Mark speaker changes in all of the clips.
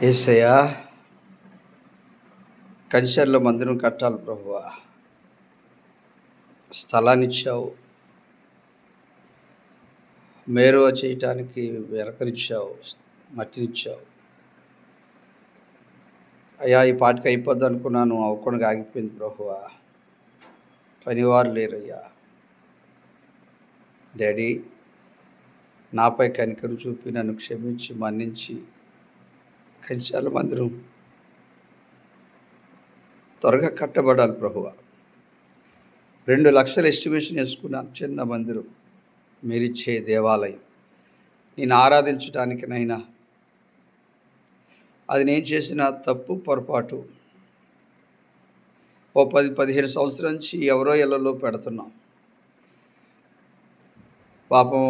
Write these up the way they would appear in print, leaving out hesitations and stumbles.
Speaker 1: యేసయ్యా, కంచెర్ల మందిరం కట్టాలి ప్రభువా. స్థలాన్నిచ్చావు, మేరువ చేయటానికి వెరకనిచ్చావు, మట్టినిచ్చావు. అయ్యా, ఈ పాటికి అయిపోద్ది అనుకున్నాను, అవ్వకుండా ఆగిపోయింది ప్రభువా. పనివారు లేరయ్యా. డాడీ, నాపై కనికరు చూపి నన్ను క్షమించి మన్నించి కంచెల మందిరం త్వరగా కట్టబడాలి ప్రభువా. 2 లక్షల ఎస్టిమేషన్ వేసుకున్నాను. చిన్న మందిరం, మీరిచ్చే దేవాలయం, నేను ఆరాధించడానికినైనా అది నేను చేసిన తప్పు పొరపాటు. ఓ 10-15 సంవత్సరాల నుంచి ఎవరో ఇళ్లలో పెడుతున్నాం. పాపం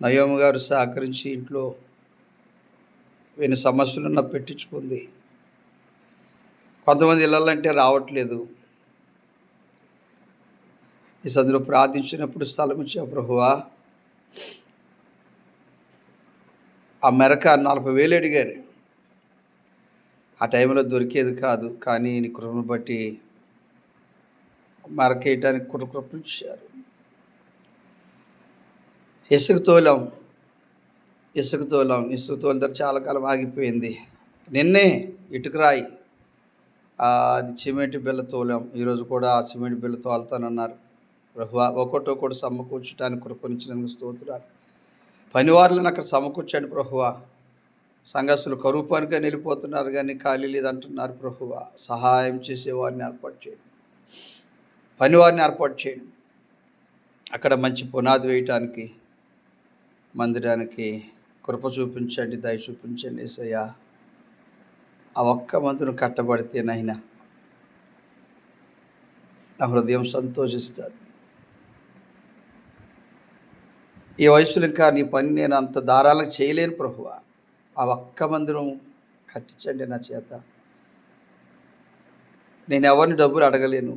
Speaker 1: నయోమి గారు సహకరించి ఇంట్లో ఎన్ని సమస్యలున్నా పెట్టించుకుంది. కొంతమంది ఇళ్ళంటే రావట్లేదు. ఈ సందులో ప్రార్థించినప్పుడు స్థలం ఇచ్చావు ప్రభువా. ఆ మెరక 40,000 అడిగారు. ఆ టైంలో దొరికేది కాదు, కానీ నీ కృపను బట్టి మెరక వేయటానికి కృపించారు. ఇసుక తోలాం. ఇసుక తోలిన చాలా కాలం ఆగిపోయింది. నిన్నే ఇటుకరాయి అది సిమెంట్ బిల్ల తోలాం. ఈరోజు కూడా ఆ సిమెంట్ బిల్ల తోలుతానన్నారు ప్రభువా. ఒక్కొక్కటి సమకూర్చడానికి కృపనిచ్చినందుకు స్తోత్రాలు. పనివారులను అక్కడ సమకూర్చండి ప్రభువా. సంఘస్థులు కరువు పనిగా వెళ్ళిపోతున్నారు, కానీ ఖాళీ లేదంటున్నారు ప్రభువా. సహాయం చేసేవారిని ఏర్పాటు చేయండి, పనివారిని ఏర్పాటు చేయండి. అక్కడ మంచి పునాది వేయటానికి మందిరానికి కృప చూపించండి, దయ చూపించండి యేసయ్యా. ఆ ఒక్క మందిరం కట్టబడితేనైనా నా హృదయం సంతోషిస్తుంది. ఈ వయసులో ఇంకా నీ పని నేను అంత ధారాళంగా చేయలేను ప్రభువా. ఆ ఒక్క మందిరం కట్టించండి నా చేత. నేను ఎవరిని డబ్బులు అడగలేను,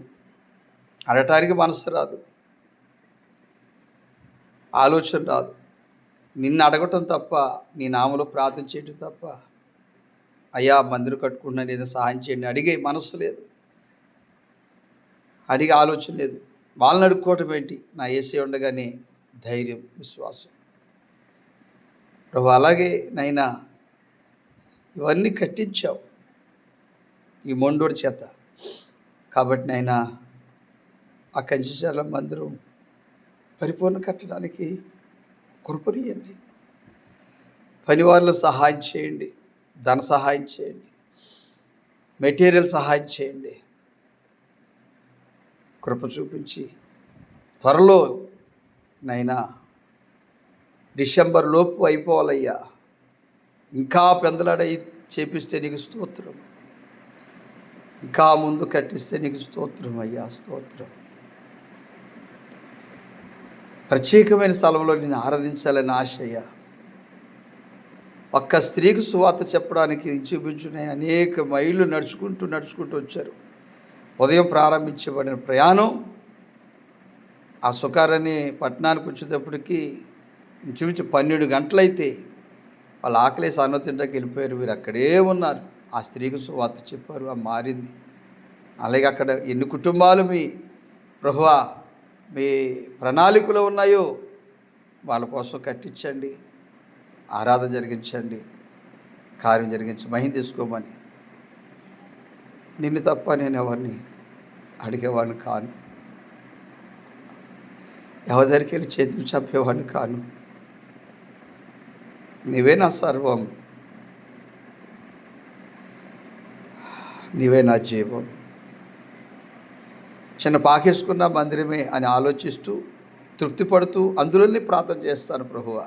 Speaker 1: అడగటానికి మనసు రాదు, ఆలోచన రాదు. నిన్ను అడగటం తప్ప, నీ నామలో ప్రార్థన చేయటం తప్ప. అయ్యా, మందిరం కట్టుకుంటున్నాను, ఏదో సహాయం చేయండి అడిగే మనస్సు లేదు, అడిగే ఆలోచన లేదు. వాళ్ళని అడుక్కోవటం ఏంటి? నా యేసే ఉండగానే ధైర్యం, విశ్వాసం ప్రభు. అలాగే నైనా ఇవన్నీ కట్టించావు ఈ మొండోడి చేత. కాబట్టి నైనా ఆ కంచెల మందిరం పరిపూర్ణ కట్టడానికి కృపనియండి. పనివారులు సహాయం చేయండి, ధన సహాయం చేయండి, మెటీరియల్ సహాయం చేయండి. కృప చూపించి త్వరలో నైనా డిసెంబర్ లోపు అయిపోవాలయ్యా. ఇంకా పెందలాడై చేపిస్తే నీకు స్తోత్రం, ఇంకా ముందు కట్టిస్తే నీకు స్తోత్రం అయ్యా, స్తోత్రం. ప్రత్యేకమైన స్థలంలో నేను ఆరాధించాలని ఆశయ్యా. ఒక్క స్త్రీకి సువార్త చెప్పడానికి ఇంచుమించునే అనేక మైళ్ళు నడుచుకుంటూ వచ్చారు. ఉదయం ప్రారంభించబడిన ప్రయాణం ఆ సుకారని పట్టణానికి వచ్చేటప్పటికి ఇంచుమించు 12 గంటలైతే వాళ్ళు ఆకలేసి అన్నం తింటాకి వెళ్ళిపోయారు. వీరు అక్కడే ఉన్నారు. ఆ స్త్రీకి సువార్త చెప్పారు, ఆ మారింది. అలాగే అక్కడ ఎన్ని కుటుంబాలు మీ ప్రభువా మీ ప్రణాళికలో ఉన్నాయో వాళ్ళ కోసం కట్టించండి, ఆరాధన జరిగించండి, కార్యం జరిగించి మహిమ తీసుకోమని. నిన్ను తప్ప నేను ఎవరిని అడిగేవాడిని కాను, ఎవరి దగ్గరికి వెళ్ళి చేతులు చెప్పేవాడిని కాను. నీవే నా సర్వం, నీవే నా జీవం. చిన్న పాకేసుకున్న మందిరమే అని ఆలోచిస్తూ తృప్తి పడుతూ అందులోనే ప్రార్థన చేస్తాను ప్రభువా.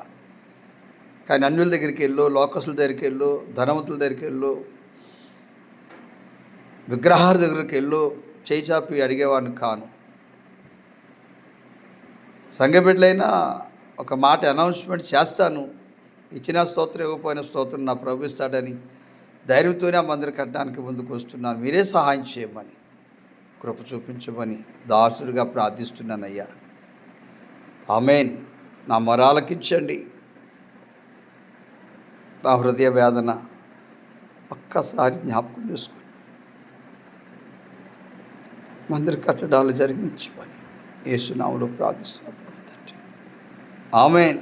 Speaker 1: కానీ అన్యుల దగ్గరికి వెళ్ళు, లోకసుల దగ్గరికి వెళ్ళు, ధనవంతుల దగ్గరికి వెళ్ళు, విగ్రహాల దగ్గరికి వెళ్ళు చేయి చాపి అడిగేవాడిని కాను. సంఘ బిడ్డలైనా ఒక మాట అనౌన్స్మెంట్ చేస్తాను, ఇచ్చిన స్తోత్రం ఇవ్వకపోయిన స్తోత్రం నా ప్రభు ఇస్తాడని ధైర్యంతోనే ఆ మందిరం కట్టడానికి ముందుకు వస్తున్నాను. మీరే సహాయం చేయమని, కృప చూపించమని దాసుడిగా ప్రార్థిస్తున్నానయ్యా. ఆమేన్. నా మొరాలకిచ్చండి. నా హృదయ వేదన ఒక్కసారి జ్ఞాపకం చేసుకోండి. మందిర కట్టడాలు జరిగించమని యేసు నామములో ప్రార్థిస్తున్నాం తండ్రి. ఆమేన్.